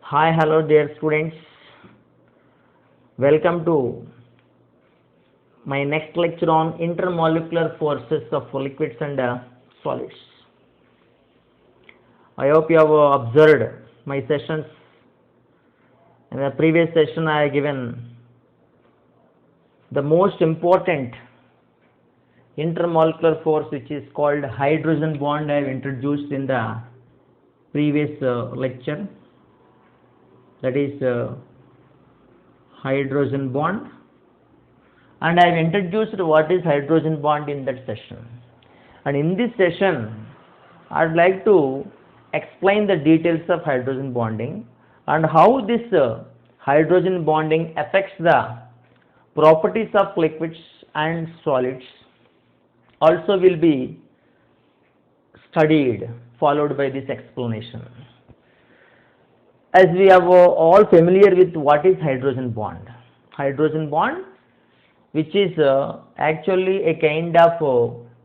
Hi, hello, dear students. Welcome to my next lecture on intermolecular forces of liquids and solids. I hope you have observed my sessions. In the previous session, I have given the most important intermolecular force, which is called hydrogen bond. I have introduced in the previous lecture. That is hydrogen bond, and I have introduced what is hydrogen bond in that session. And in this session, I would like to explain the details of hydrogen bonding and how this hydrogen bonding affects the properties of liquids and solids. Also will be studied, followed by this explanation. As we are all familiar with what is hydrogen bond. Hydrogen bond, which is actually a kind of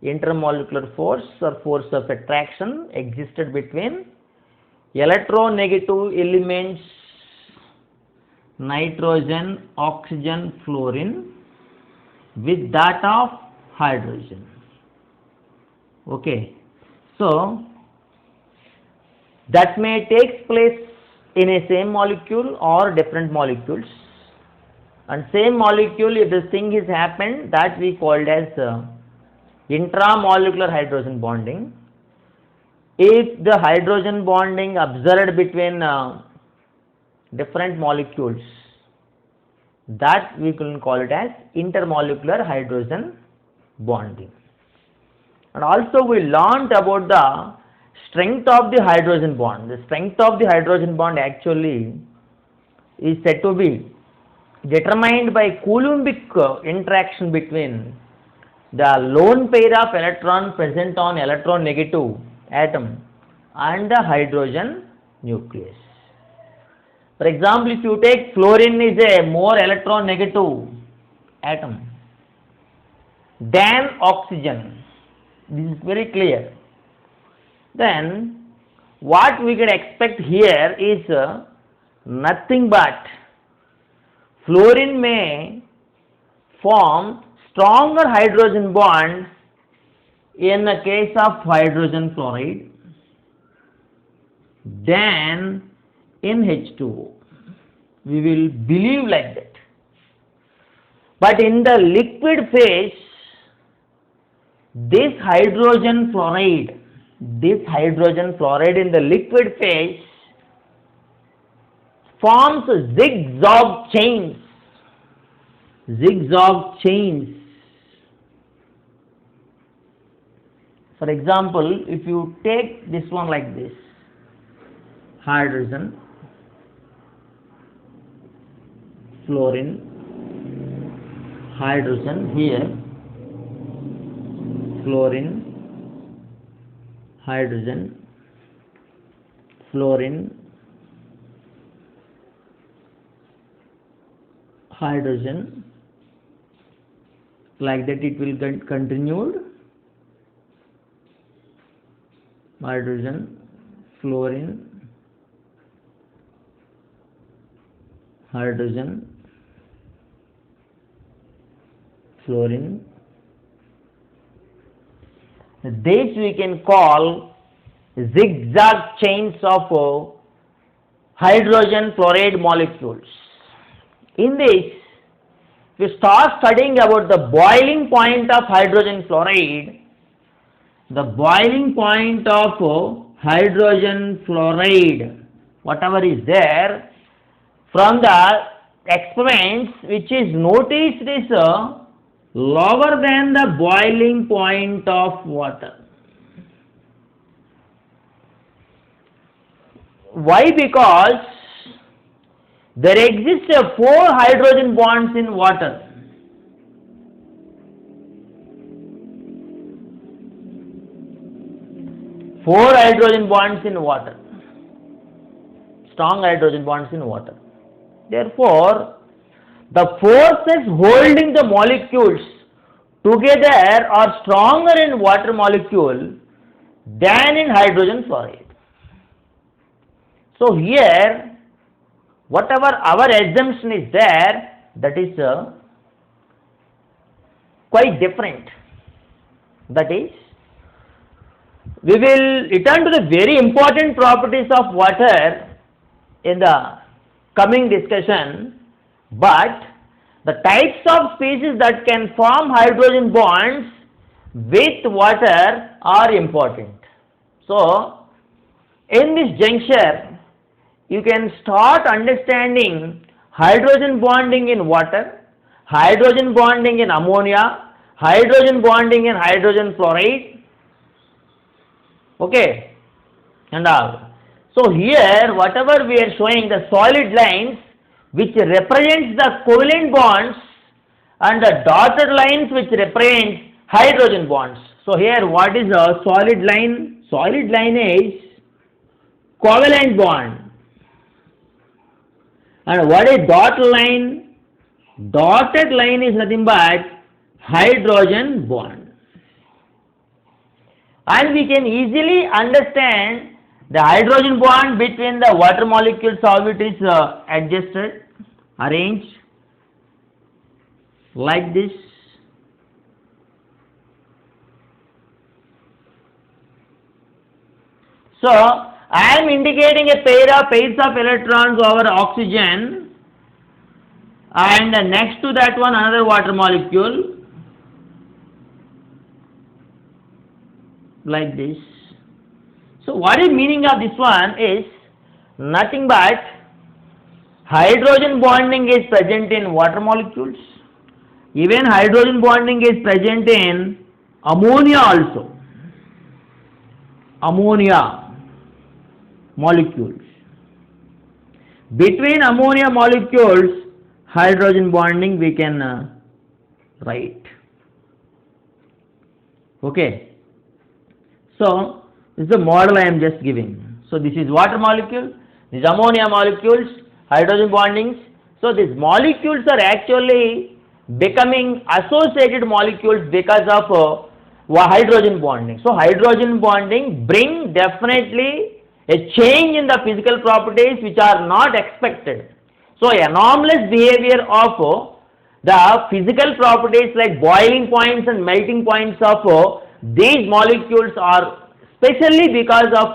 intermolecular force or force of attraction existed between electronegative elements nitrogen, oxygen, fluorine with that of hydrogen. Okay, so that may take place in a same molecule or different molecules, and same molecule, if this thing has happened, that we called as intramolecular hydrogen bonding. If the hydrogen bonding observed between different molecules, that we can call it as intermolecular hydrogen bonding. And also we learnt about the strength of the hydrogen bond. The strength of the hydrogen bond actually is said to be determined by Coulombic interaction between the lone pair of electron present on electronegative atom and the hydrogen nucleus. For example, if you take fluorine is a more electronegative atom than oxygen, this is very clear. Then what we can expect here is nothing but fluorine may form stronger hydrogen bond in the case of hydrogen fluoride than in H2O. We will believe like that. But in the liquid phase, this hydrogen fluoride in the liquid phase forms zigzag chains. For example, if you take this one like this, hydrogen, fluorine, hydrogen here, fluorine, hydrogen, fluorine, hydrogen, like that it will get continued. Hydrogen, fluorine, hydrogen, fluorine. This we can call zigzag chains of hydrogen fluoride molecules. In this, we start studying about the boiling point of hydrogen fluoride. The boiling point of hydrogen fluoride, whatever is there, from the experiments which is noticed is lower than the boiling point of water. Why? Because there exists 4 hydrogen bonds in water. Four hydrogen bonds in water. Strong hydrogen bonds in water. Therefore, the forces holding the molecules together are stronger in water molecule than in hydrogen fluoride. So here whatever our assumption is there, that is quite different. That is, we will return to the very important properties of water in the coming discussion, but the types of species that can form hydrogen bonds with water are important. So, in this juncture, you can start understanding hydrogen bonding in water, hydrogen bonding in ammonia, hydrogen bonding in hydrogen fluoride, okay, and all. So here, whatever we are showing, the solid lines which represents the covalent bonds and the dotted lines which represent hydrogen bonds. So here, what is a solid line? Solid line is covalent bond. And what is dotted line? Dotted line is nothing but hydrogen bond. And we can easily understand the hydrogen bond between the water molecules, how it is adjusted, arranged like this. So, I am indicating a pairs of electrons over oxygen, and next to that one another water molecule like this. So what is meaning of this one is nothing but hydrogen bonding is present in water molecules. Even hydrogen bonding is present in ammonia also. Ammonia molecules. Between ammonia molecules, hydrogen bonding we can write. Okay. So this is the model I am just giving. So this is water molecule, these ammonia molecules, hydrogen bondings. So these molecules are actually becoming associated molecules because of hydrogen bonding. So hydrogen bonding bring definitely a change in the physical properties which are not expected. So anomalous behavior of the physical properties like boiling points and melting points of these molecules are especially because of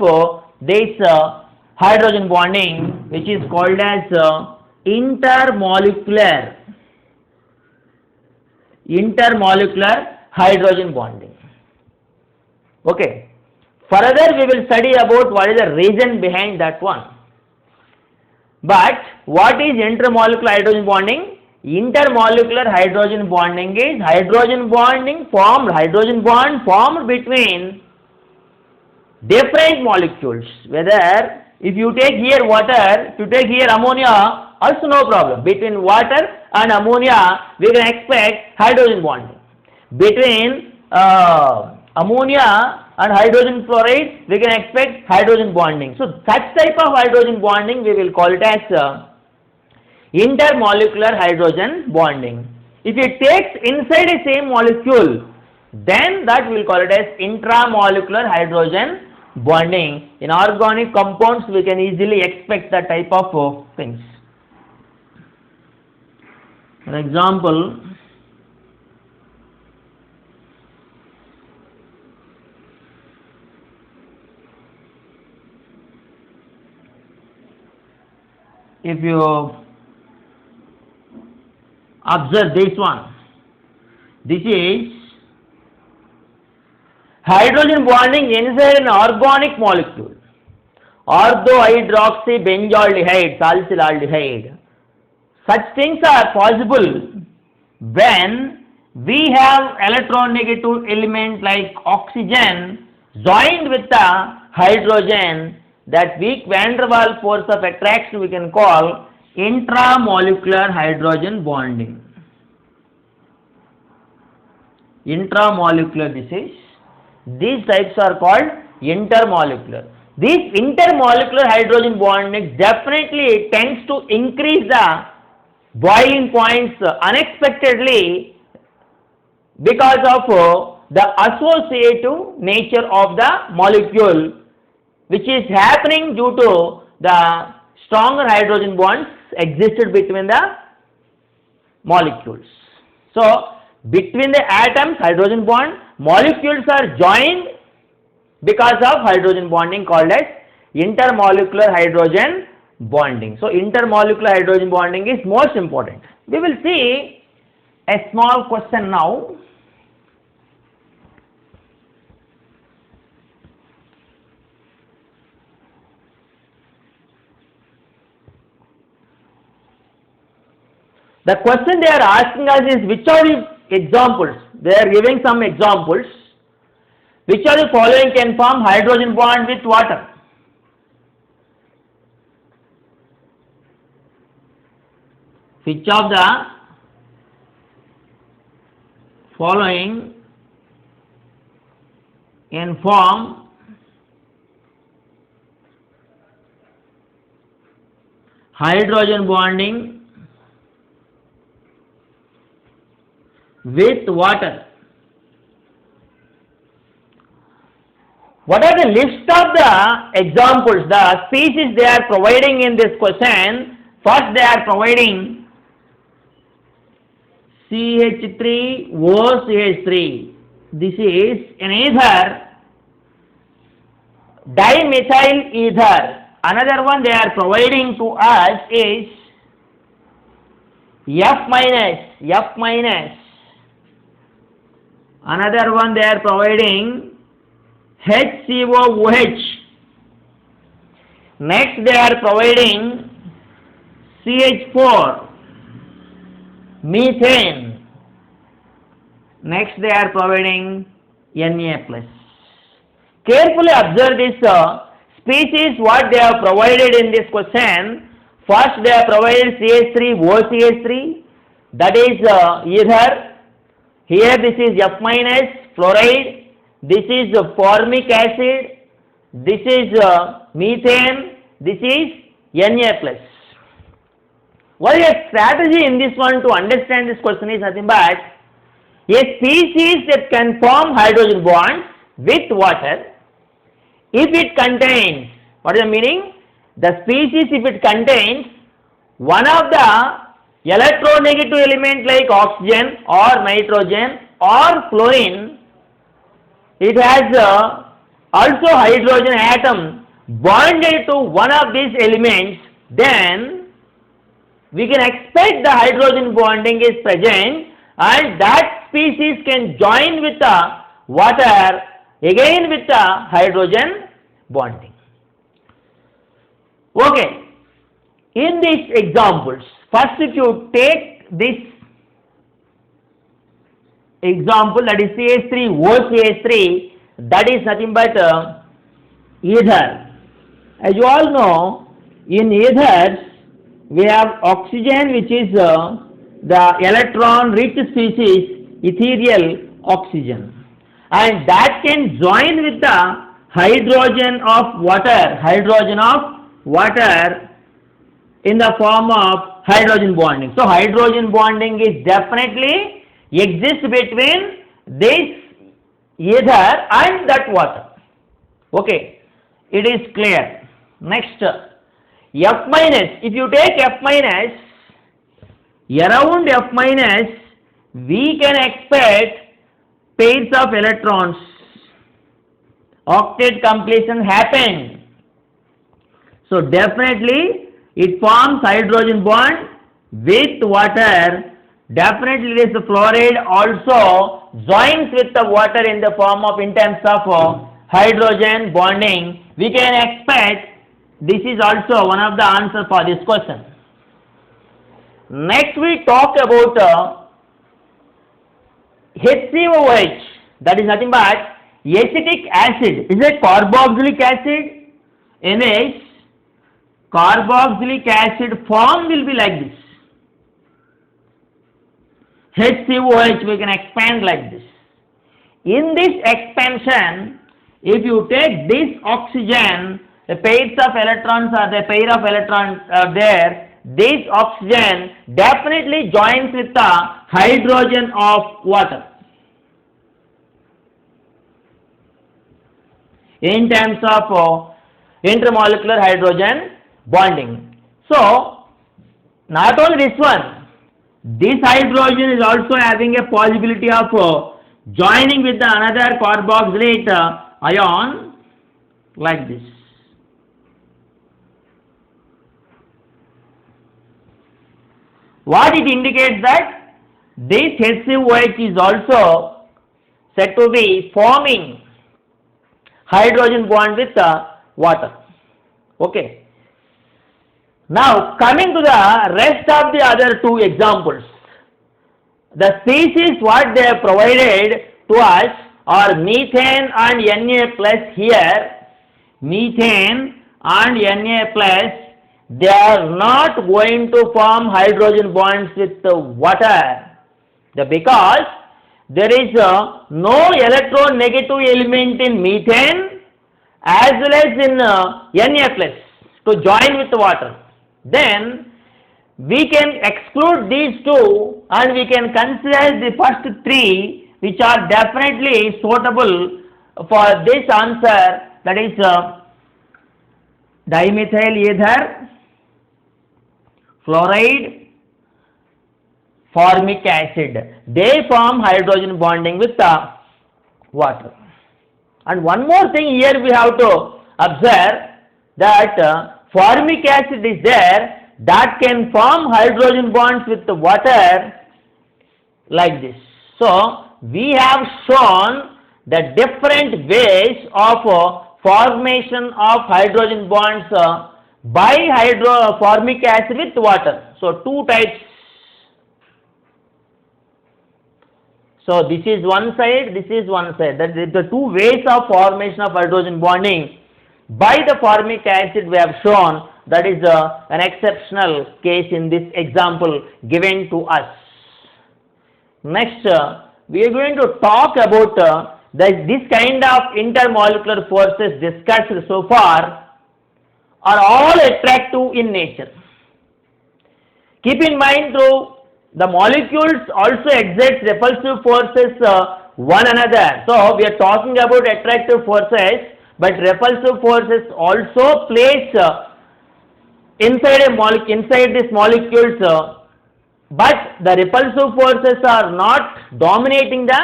this hydrogen bonding, which is called as intermolecular hydrogen bonding. Okay. Further, we will study about what is the reason behind that one. But what is intermolecular hydrogen bonding? Intermolecular hydrogen bonding is hydrogen bond formed between different molecules. Whether if you take here water, if you take here ammonia, also no problem. Between water and ammonia, we can expect hydrogen bonding. Between ammonia and hydrogen fluoride, we can expect hydrogen bonding. So such type of hydrogen bonding we will call it as intermolecular hydrogen bonding. If it takes inside a same molecule, then that we will call it as intramolecular hydrogen bonding. In organic compounds, we can easily expect that type of things. For example, if you observe this one, this is hydrogen bonding inside an organic molecule, orthohydroxybenzaldehyde, salicylaldehyde. Such things are possible when we have electronegative element like oxygen joined with the hydrogen. That weak van der Waals force of attraction we can call intramolecular hydrogen bonding. Intramolecular these types are called intermolecular. This intermolecular hydrogen bonding definitely tends to increase the boiling points unexpectedly because of the associative nature of the molecule, which is happening due to the stronger hydrogen bonds existed between the molecules. So between the atoms, hydrogen bond, molecules are joined because of hydrogen bonding, called as intermolecular hydrogen bonding. So intermolecular hydrogen bonding is most important. We will see a small question now. The question they are asking us is, which are the examples? They are giving some examples. Which are the following can form hydrogen bond with water? Which of the following can form hydrogen bonding with water? What are the list of the examples, the species they are providing in this question? First they are providing CH3OCH3. This is an ether, dimethyl ether. Another one they are providing to us is F minus. Another one they are providing HCOOH. Next they are providing CH4, methane. Next they are providing Na+. Carefully observe this species what they have provided in this question. First they have provided CH3OCH3, that is ether. Here this is F minus, fluoride. This is formic acid. This is methane. This is Na+. What is a strategy in this one to understand this question is nothing but a species that can form hydrogen bonds with water if it contains, what is the meaning? The species, if it contains one of the electronegative element like oxygen or nitrogen or fluorine, it has also hydrogen atom bonded to one of these elements, then we can expect the hydrogen bonding is present and that species can join with the water again with the hydrogen bonding. Okay, in these examples, first if you take this example, that is CH3OCH3, that is nothing but ether. As you all know, in ethers we have oxygen, which is the electron rich species, ethereal oxygen, and that can join with the hydrogen of water in the form of hydrogen bonding. So hydrogen bonding is definitely exists between this ether and that water. Okay, it is clear. Next, F minus. If you take F minus, around F minus we can expect pairs of electrons. Octet completion happened. So definitely it forms hydrogen bond with water. Definitely this fluoride also joins with the water in the form of, in terms of hydrogen bonding. We can expect this is also one of the answers for this question. Next we talk about HCOOH, that is nothing but acetic acid. Is it carboxylic acid? NH, carboxylic acid form will be like this. HCOOH we can expand like this. In this expansion, if you take this oxygen, the pairs of electrons are the pair of electrons are there, this oxygen definitely joins with the hydrogen of water in terms of intermolecular hydrogen bonding. So Not only this one, this hydrogen is also having a possibility of joining with the another carboxylate ion like this. What it indicates that this HCOH is also said to be forming hydrogen bond with water. Okay. Now coming to the rest of the other two examples, the species what they have provided to us are methane and Na plus here. Methane and Na plus, they are not going to form hydrogen bonds with the water, because there is no electronegative element in methane as well as in Na plus to join with the water. Then we can exclude these two and we can consider the first three, which are definitely suitable for this answer, that is dimethyl ether, fluoride, formic acid. They form hydrogen bonding with the water. And one more thing here we have to observe, that formic acid is there that can form hydrogen bonds with the water like this. So we have shown the different ways of formation of hydrogen bonds by formic acid with water. So two types. So this is one side, this is one side. That is the two ways of formation of hydrogen bonding by the formic acid we have shown. That is an exceptional case in this example given to us. Next, we are going to talk about this kind of intermolecular forces discussed so far are all attractive in nature. Keep in mind though, the molecules also exert repulsive forces one another. So we are talking about attractive forces, but repulsive forces also place inside these molecules, but the repulsive forces are not dominating the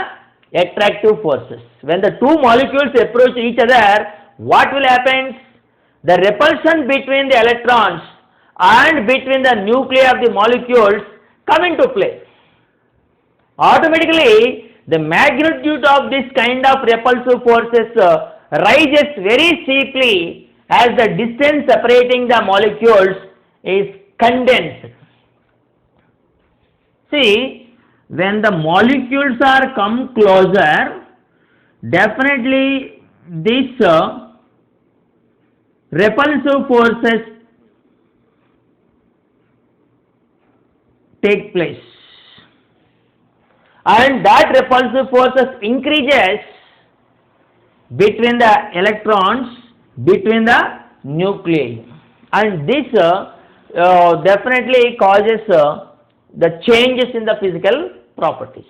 attractive forces. When the two molecules approach each other, what will happen? The repulsion between the electrons and between the nuclei of the molecules come into play. Automatically, the magnitude of this kind of repulsive forces rises very steeply as the distance separating the molecules is condensed. See, when the molecules are come closer, definitely these repulsive forces take place, and that repulsive forces increases between the electrons, between the nuclei, and this definitely causes the changes in the physical properties.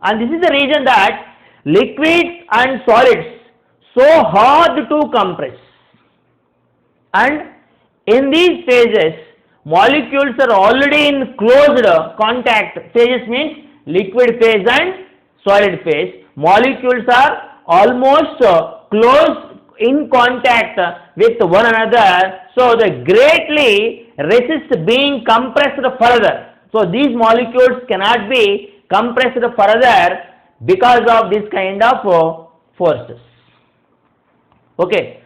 And this is the reason that liquids and solids so hard to compress, and in these phases molecules are already in closed contact. Phases means liquid phase and solid phase. Molecules are almost close in contact with one another, so they greatly resist being compressed further. So these molecules cannot be compressed further because of this kind of forces. Okay,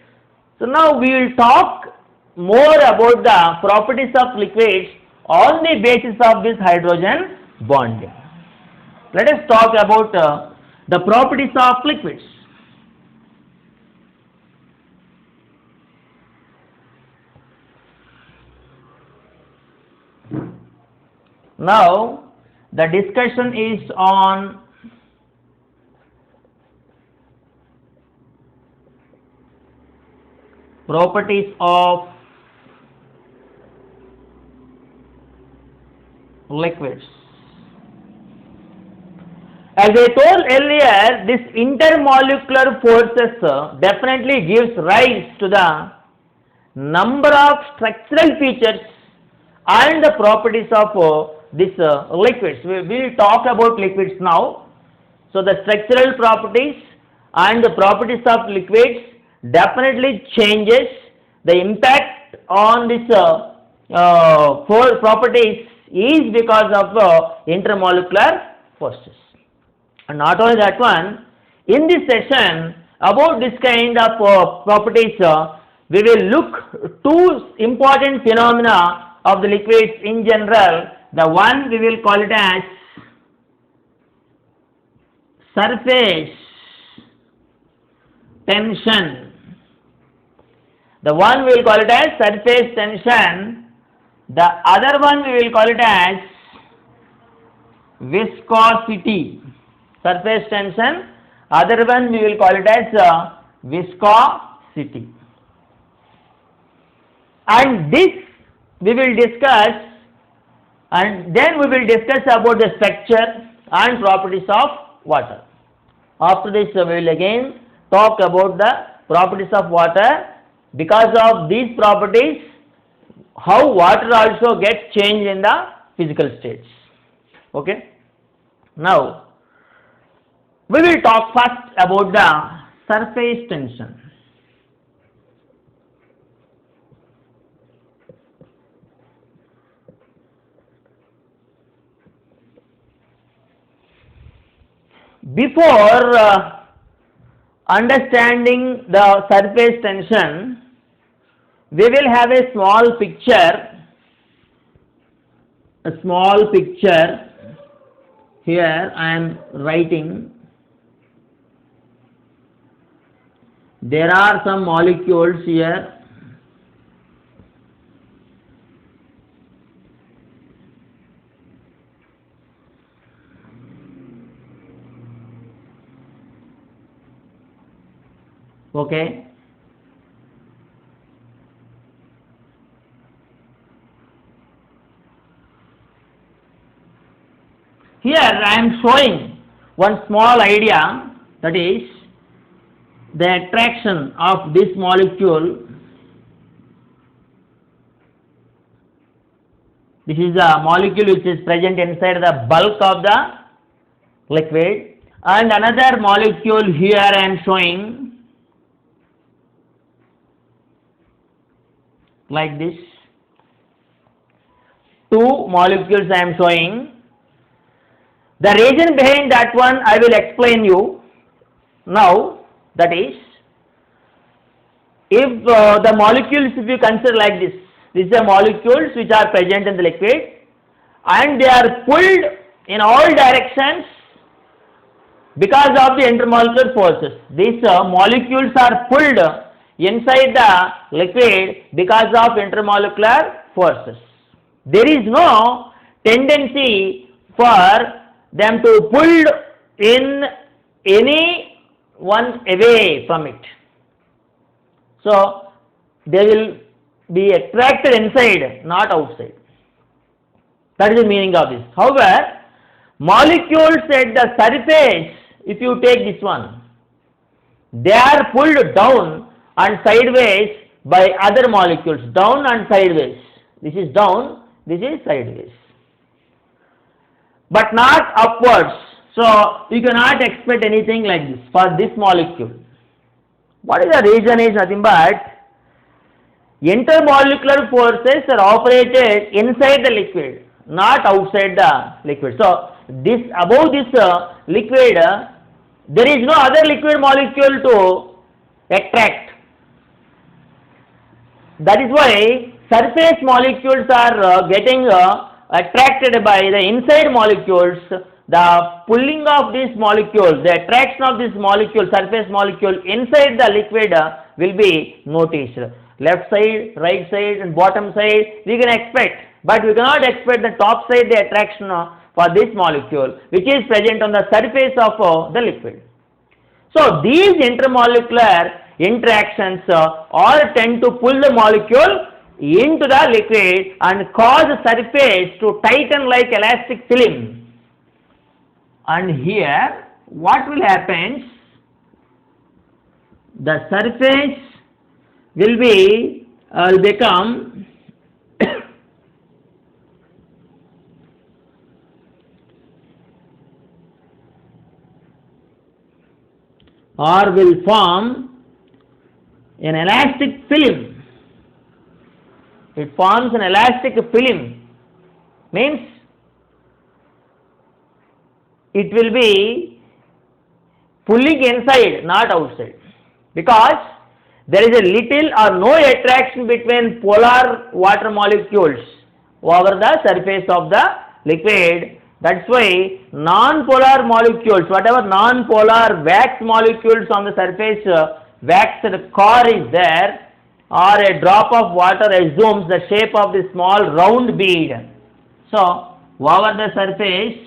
so now we will talk more about the properties of liquids on the basis of this hydrogen bonding. Let us talk about the properties of liquids. Now the discussion is on properties of liquids. As I told earlier, this intermolecular forces definitely gives rise to the number of structural features and the properties of this liquids. We will talk about liquids now. So the structural properties and the properties of liquids definitely changes. The impact on this four properties is because of intermolecular forces. And not only that one, in this session about this kind of properties, we will look two important phenomena of the liquids in general. The one we will call it as surface tension. The one we will call it as surface tension. The other one we will call it as viscosity. Surface tension. Other one we will call it as viscosity. And this we will discuss, and then we will discuss about the structure and properties of water. After this we will again talk about the properties of water. Because of these properties, how water also gets changed in the physical states. Okay. Now we will talk first about the surface tension. Before understanding the surface tension, we will have a small picture. Here I am writing. There are some molecules here. Okay. Here I am showing one small idea, that is the attraction of this molecule. This is a molecule which is present inside the bulk of the liquid, and another molecule here I am showing like this. Two molecules I am showing. The reason behind that one I will explain you now. That is, if the molecules, if you consider like this, these are molecules which are present in the liquid and they are pulled in all directions because of the intermolecular forces. These molecules are pulled inside the liquid because of intermolecular forces. There is no tendency for them to pull in any one away from it. So they will be attracted inside, not outside. That is the meaning of this. However, molecules at the surface, if you take this one, they are pulled down and sideways by other molecules, down and sideways. This is down, this is sideways, but not upwards. So you cannot expect anything like this for this molecule. What is the reason? Is nothing but intermolecular forces are operated inside the liquid, not outside the liquid. So this above this liquid, there is no other liquid molecule to attract. That is why surface molecules are getting attracted by the inside molecules. The pulling of these molecules, the attraction of this molecule, surface molecule inside the liquid will be noticed. Left side, right side and bottom side we can expect, but we cannot expect the top side, the attraction for this molecule which is present on the surface of the liquid. So these intermolecular interactions all tend to pull the molecule into the liquid and cause the surface to tighten like elastic film. And here what will happen? The surface will become or will form an elastic film. It forms an elastic film, means it will be pulling inside, not outside, because there is a little or no attraction between polar water molecules over the surface of the liquid. That's why non-polar molecules, whatever non-polar wax molecules on the surface, waxed core is there, or a drop of water assumes the shape of the small round bead. So, over the surface,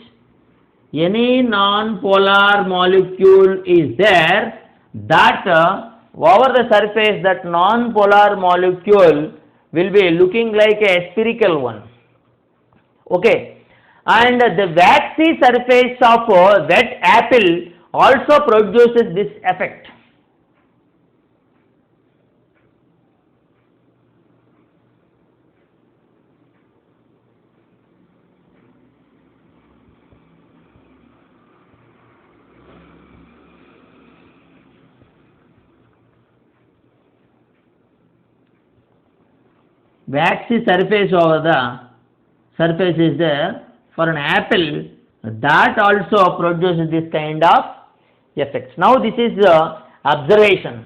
any non-polar molecule is there, that over the surface, that non-polar molecule will be looking like a spherical one. Okay. And the waxy surface of a wet apple also produces this effect. Waxy surface over the surface is there for an apple, that also produces this kind of effects. Now this is observation.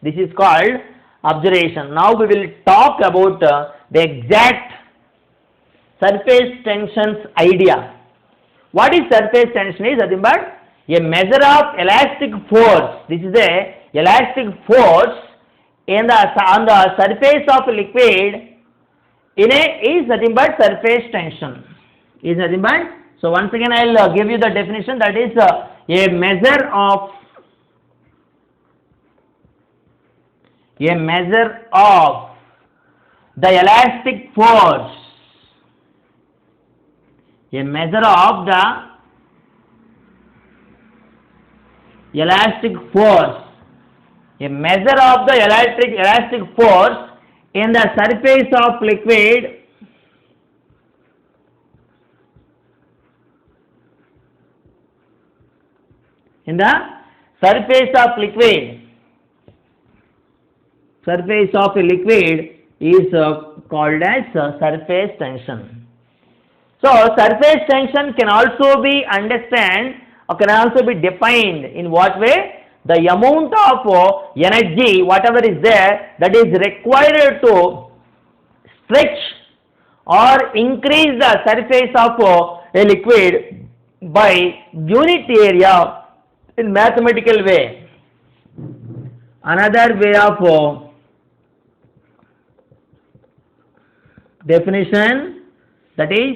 This is called observation. Now we will talk about the exact surface tensions idea. What is surface tension? Is nothing but a measure of elastic force. This is a elastic force on the surface of a liquid is nothing but surface tension. Is nothing but, so once again I will give you the definition, that is a measure of the elastic force, a measure of the elastic force, a measure of the elastic force in the surface of liquid in the surface of a liquid is called as surface tension. So surface tension can also be understood or can also be defined in what way? The amount of energy, whatever is there, that is required to stretch or increase the surface of a liquid by unit area in mathematical way. Another way of definition, that is,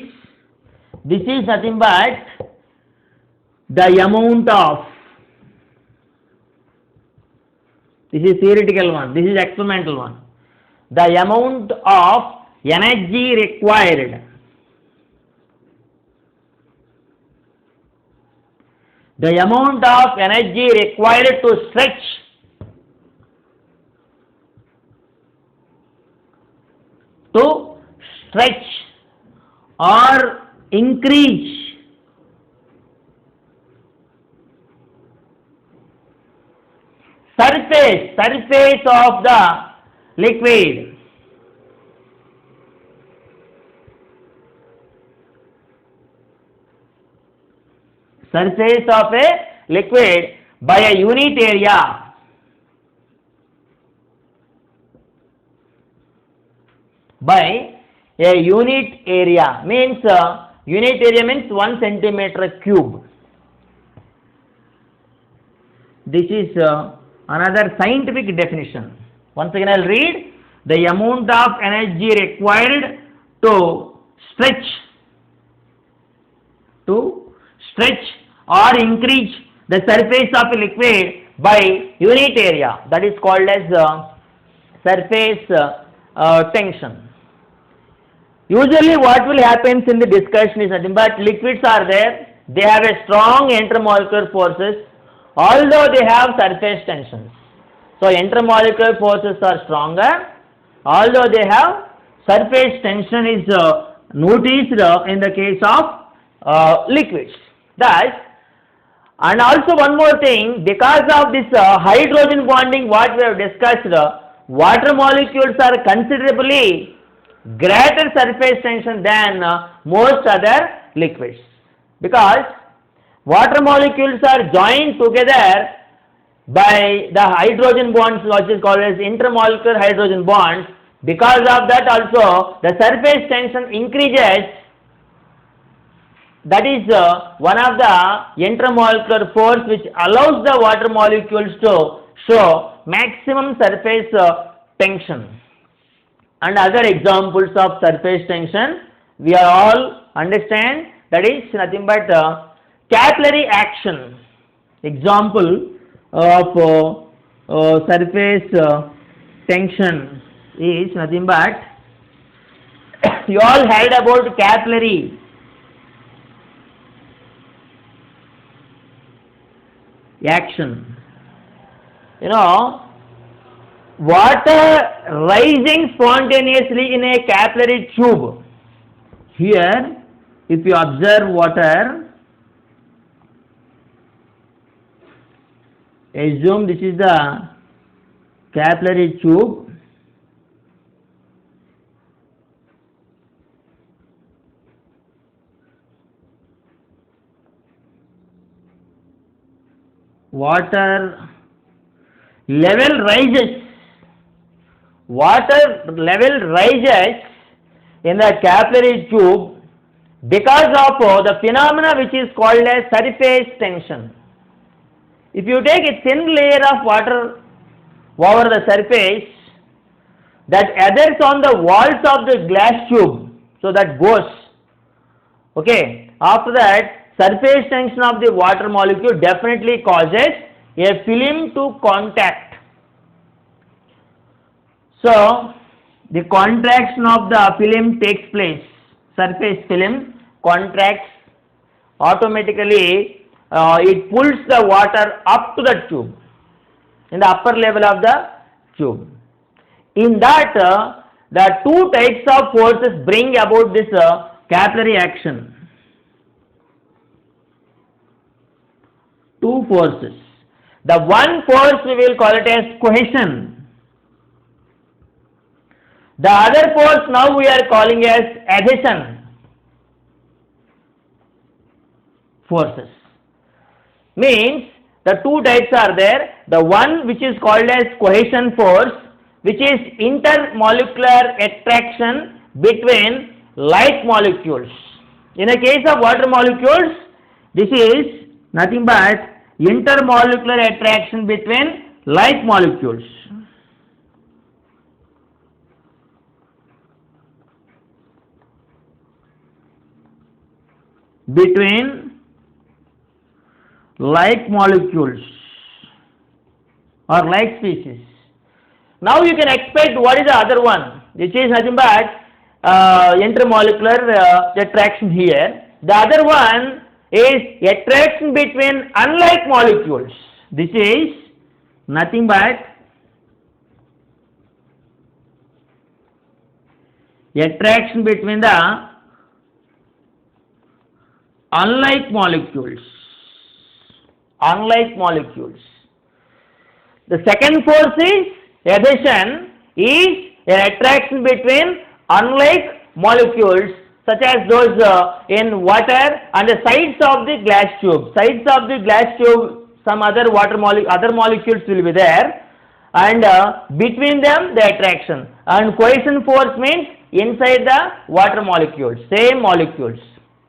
this is nothing but the amount of, this is theoretical one, this is experimental one, the amount of energy required, the amount of energy required to stretch or increase surface of the liquid. Surface of a liquid by a unit area. By a unit area means unit area means 1 centimeter cube. This is another scientific definition. Once again I will read: the amount of energy required to stretch or increase the surface of a liquid by unit area, that is called as surface tension. Usually what will happen in the discussion is nothing but liquids are there, they have a strong intermolecular forces, although they have surface tensions. So intermolecular forces are stronger, although they have surface tension is noticed in the case of liquids. Thus, And also one more thing, because of this hydrogen bonding what we have discussed, water molecules are considerably greater surface tension than most other liquids, because water molecules are joined together by the hydrogen bonds, which is called as intermolecular hydrogen bonds. Because of that also the surface tension increases. That is one of the intermolecular force which allows the water molecules to show maximum surface tension. And other examples of surface tension we are all understand, that is nothing but capillary action. Example of surface tension is nothing but you all heard about capillary action. You know, water rising spontaneously in a capillary tube. Here, if you observe water, assume this is the capillary tube. Water level rises. Water level rises in the capillary tube because of the phenomena which is called as surface tension. If you take a thin layer of water over the surface, that adheres on the walls of the glass tube, so that goes. Okay, after that, surface tension of the water molecule definitely causes a film to contact. So, the contraction of the film takes place. Surface film contracts automatically. It pulls the water up to the tube, in the upper level of the tube. In that, the two types of forces bring about this capillary action. Two forces. The one force we will call it as cohesion. The other force now we are calling as adhesion forces. Means the two types are there. The one which is called as cohesion force, which is intermolecular attraction between like molecules. In a case of water molecules, this is nothing but intermolecular attraction between like molecules. Between like molecules or like species. Now you can expect what is the other one, which is nothing but intermolecular attraction here. The other one is attraction between unlike molecules. This is nothing but attraction between the unlike molecules. Unlike molecules. The second force is adhesion, is an attraction between unlike molecules, such as those in water and the sides of the glass tube. Sides of the glass tube, some other other molecules will be there, and between them the attraction. And cohesion force means inside the water molecules, same molecules.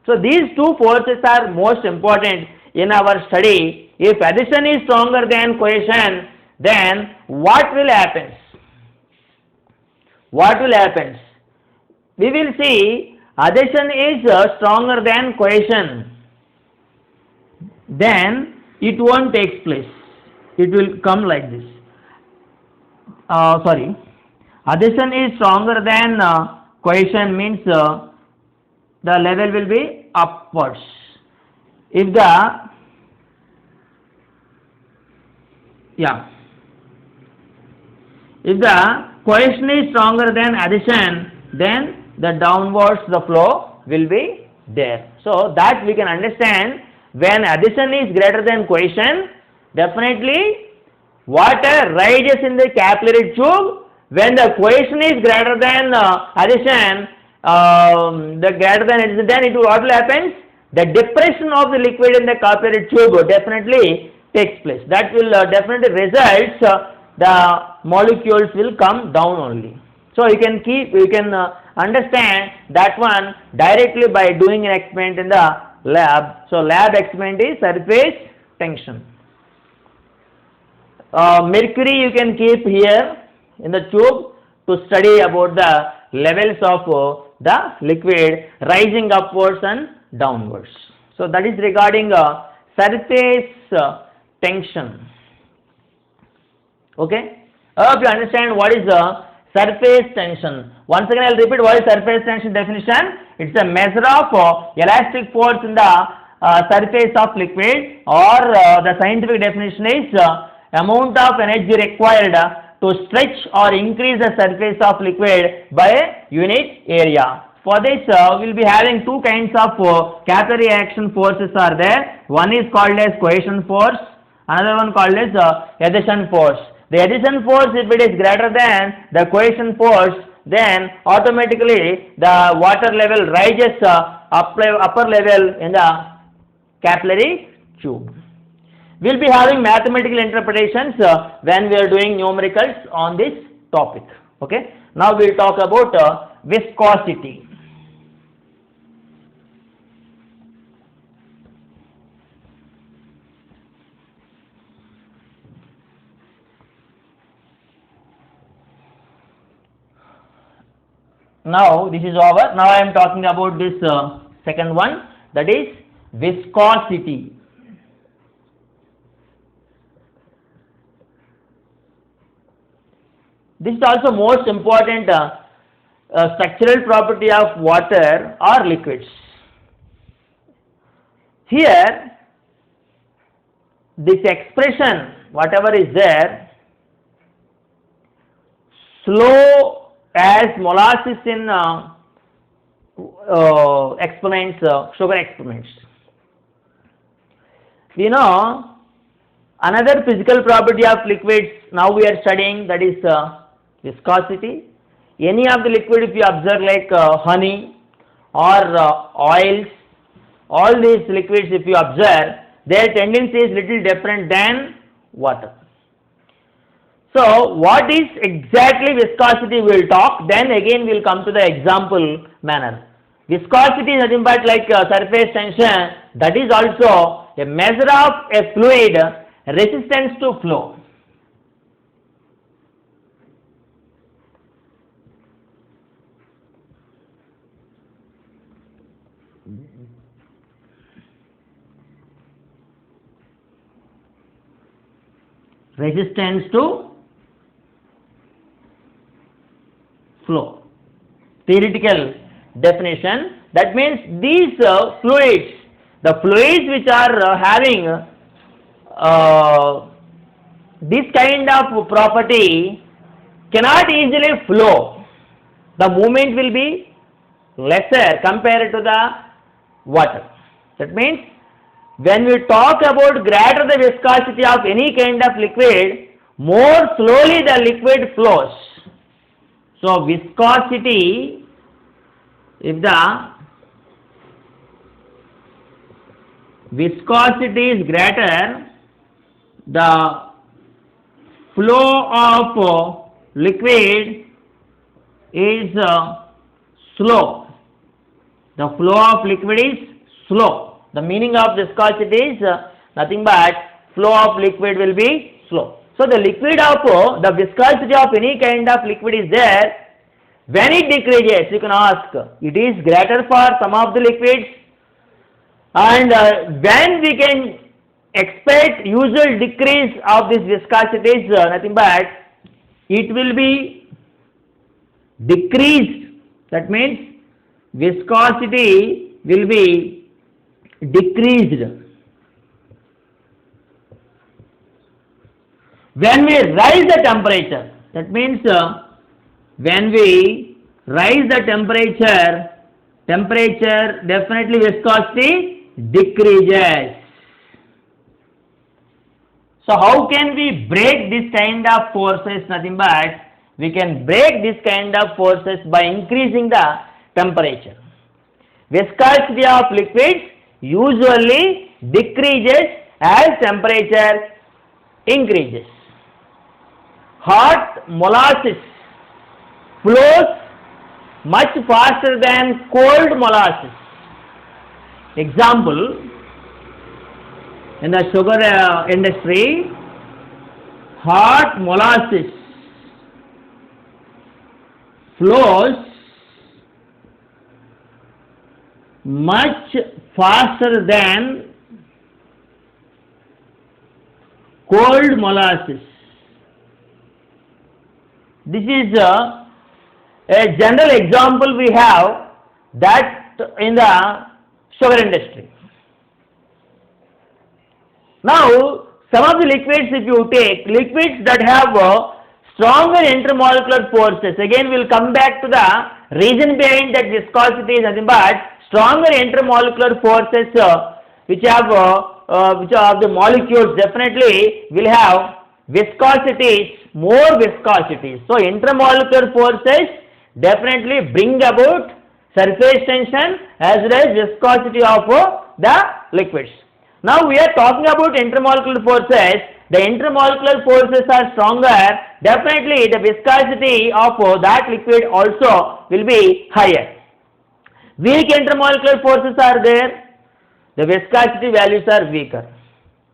So these two forces are most important in our study. If adhesion is stronger than cohesion, then what will happen? What will happen? We will see adhesion is stronger than cohesion. Then it won't take place. It will come like this. Adhesion is stronger than cohesion means the level will be upwards. If the cohesion is stronger than adhesion, then the downwards the flow will be there. So that we can understand when addition is greater than cohesion, definitely water rises in the capillary tube. When the cohesion is greater than addition, the greater than addition, then it will what will happen? The depression of the liquid in the capillary tube definitely takes place. That will definitely result the molecules will come down only. So you can understand that one directly by doing an experiment in the lab. So lab experiment is surface tension. Mercury you can keep here in the tube to study about the levels of the liquid rising upwards and downwards. So that is regarding surface tension. Okay, I hope you understand what is the surface tension. Once again I will repeat what is surface tension definition. It is a measure of elastic force in the surface of liquid, or the scientific definition is amount of energy required to stretch or increase the surface of liquid by a unit area. For this we will be having two kinds of capillary action forces are there. One is called as cohesion force, another one called as adhesion force. The adhesion force, if it is greater than the cohesion force, then automatically the water level rises upper level in the capillary tube. We will be having mathematical interpretations when we are doing numericals on this topic. Okay. Now we will talk about viscosity. Now this is over. Now I am talking about this second one, that is viscosity. This is also most important structural property of water or liquids. Here this expression whatever is there, slow as molasses in experiments, sugar experiments. We know another physical property of liquids now we are studying, that is viscosity. Any of the liquid if you observe like honey or oils, all these liquids if you observe, their tendency is little different than water. So what is exactly viscosity we will talk, then again we will come to the example manner. Viscosity is nothing but like surface tension, that is also a measure of a fluid resistance to flow. Resistance to flow. Theoretical definition, that means these fluids, the fluids which are having this kind of property cannot easily flow. The movement will be lesser compared to the water. That means when we talk about greater the viscosity of any kind of liquid, more slowly the liquid flows. So viscosity, if the viscosity is greater, the flow of liquid is slow. The flow of liquid is slow. The meaning of viscosity is nothing but flow of liquid will be slow. So the liquid of the viscosity of any kind of liquid is there. When it decreases, you can ask, it is greater for some of the liquids, and when we can expect usual decrease of this viscosity is nothing but it will be decreased. That means viscosity will be decreased. When we rise the temperature, that means when we rise the temperature definitely viscosity decreases. So how can we break this kind of forces? Nothing but we can break this kind of forces by increasing the temperature. Viscosity of liquids usually decreases as temperature increases. Hot molasses flows much faster than cold molasses. Example, in the sugar industry, hot molasses flows much faster than cold molasses. This is a general example we have that in the sugar industry. Now, some of the liquids, if you take liquids that have stronger intermolecular forces, again we will come back to the reason behind that viscosity is nothing but stronger intermolecular forces which are the molecules definitely will have viscosities, more viscosities. So intermolecular forces definitely bring about surface tension as well as viscosity of the liquids. Now we are talking about intermolecular forces. The intermolecular forces are stronger, definitely the viscosity of that liquid also will be higher. Weak intermolecular forces are there, the viscosity values are weaker.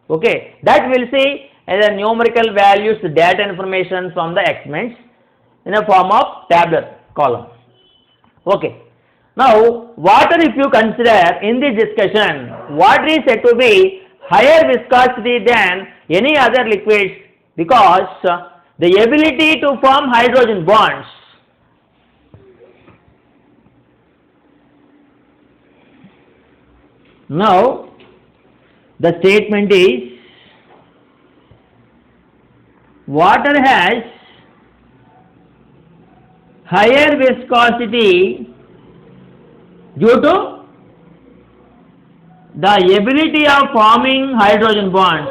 Okay, that we'll see as a numerical values, data information from the experiments in a form of tabular column. Okay. Now, water, if you consider in this discussion, water is said to be higher viscosity than any other liquids because the ability to form hydrogen bonds. Now, the statement is water has higher viscosity due to the ability of forming hydrogen bonds.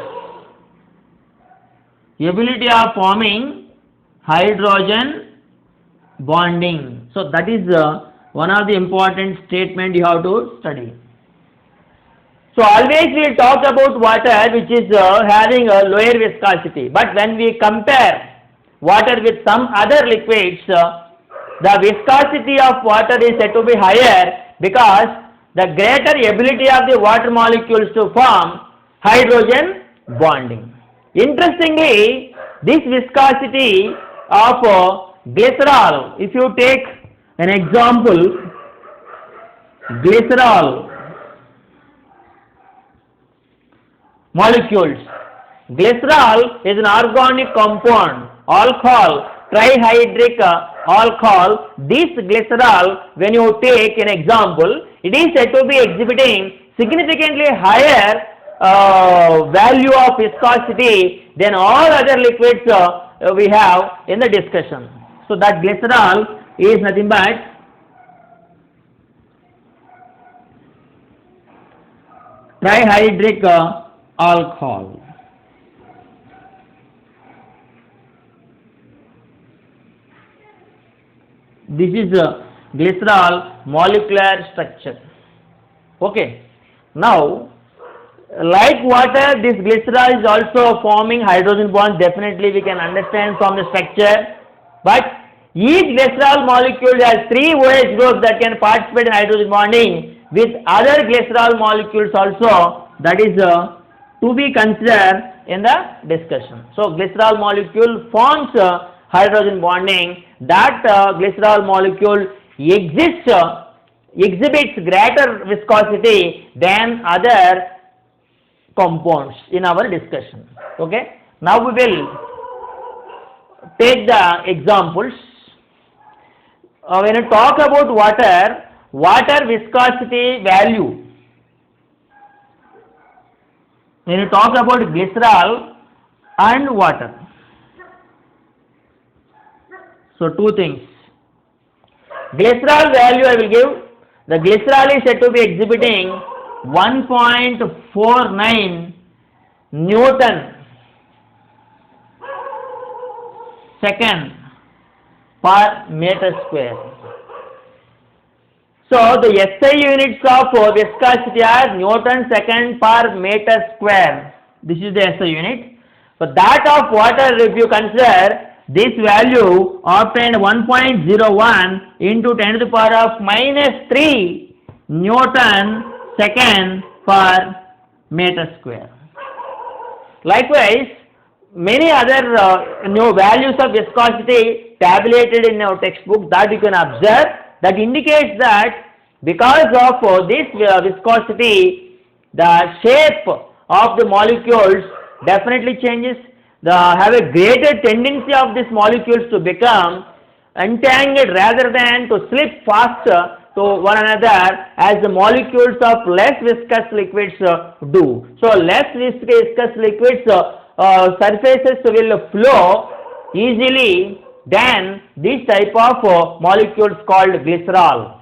Ability of forming hydrogen bonding. So that is one of the important statement you have to study. So always we will talk about water which is having a lower viscosity. But when we compare water with some other liquids, the viscosity of water is said to be higher because the greater ability of the water molecules to form hydrogen bonding. Interestingly, this viscosity of glycerol, if you take an example, glycerol molecules. Glycerol is an organic compound, alcohol, trihydric alcohol. This glycerol, when you take an example, it is said to be exhibiting significantly higher value of viscosity than all other liquids we have in the discussion. So that glycerol is nothing but trihydric alcohol. This is a glycerol molecular structure. Okay. Now, like water, this glycerol is also forming hydrogen bonds. Definitely we can understand from the structure. But each glycerol molecule has 3 OH groups that can participate in hydrogen bonding with other glycerol molecules also. That is to be considered in the discussion. So glycerol molecule forms hydrogen bonding. That glycerol molecule exhibits greater viscosity than other compounds in our discussion. Okay. Now we will take the examples. When you talk about water viscosity value. When you talk about glycerol and water. So two things. Glycerol value I will give. The glycerol is said to be exhibiting 1.49 Newton second per meter square. So the SI units of viscosity are Newton second per meter square. This is the SI unit. So that of water, if you consider this value obtained 1.01 into 10 to the power of minus 3 Newton second per meter square. Likewise, many other new values of viscosity tabulated in our textbook that you can observe, that indicates that because of this viscosity, the shape of the molecules definitely changes. Have a greater tendency of these molecules to become entangled rather than to slip faster to one another, as the molecules of less viscous liquids do. So less viscous liquids surfaces will flow easily than this type of molecules called glycerol.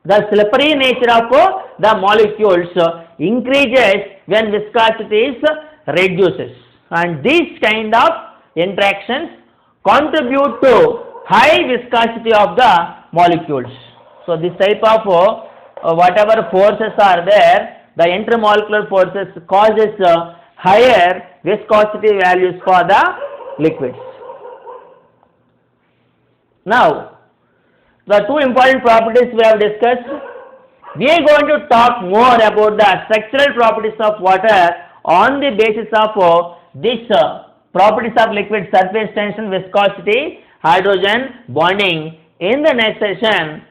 The slippery nature of the molecules increases when viscosity reduces, and these kind of interactions contribute to high viscosity of the molecules. So this type of whatever forces are there, the intermolecular forces causes higher viscosity values for the liquids. Now, the two important properties we have discussed. We are going to talk more about the structural properties of water on the basis of this properties of liquid: surface tension, viscosity, hydrogen bonding, in the next session.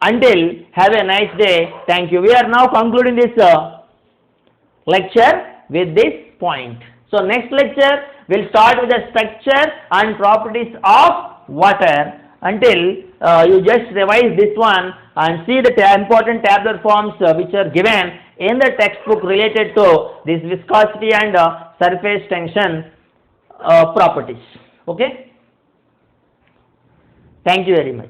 Until, have a nice day. Thank you. We are now concluding this lecture with this point. So next lecture will start with the structure and properties of water. Until you just revise this one and see the important tabular forms which are given in the textbook related to this viscosity and surface tension properties. Okay. Thank you very much.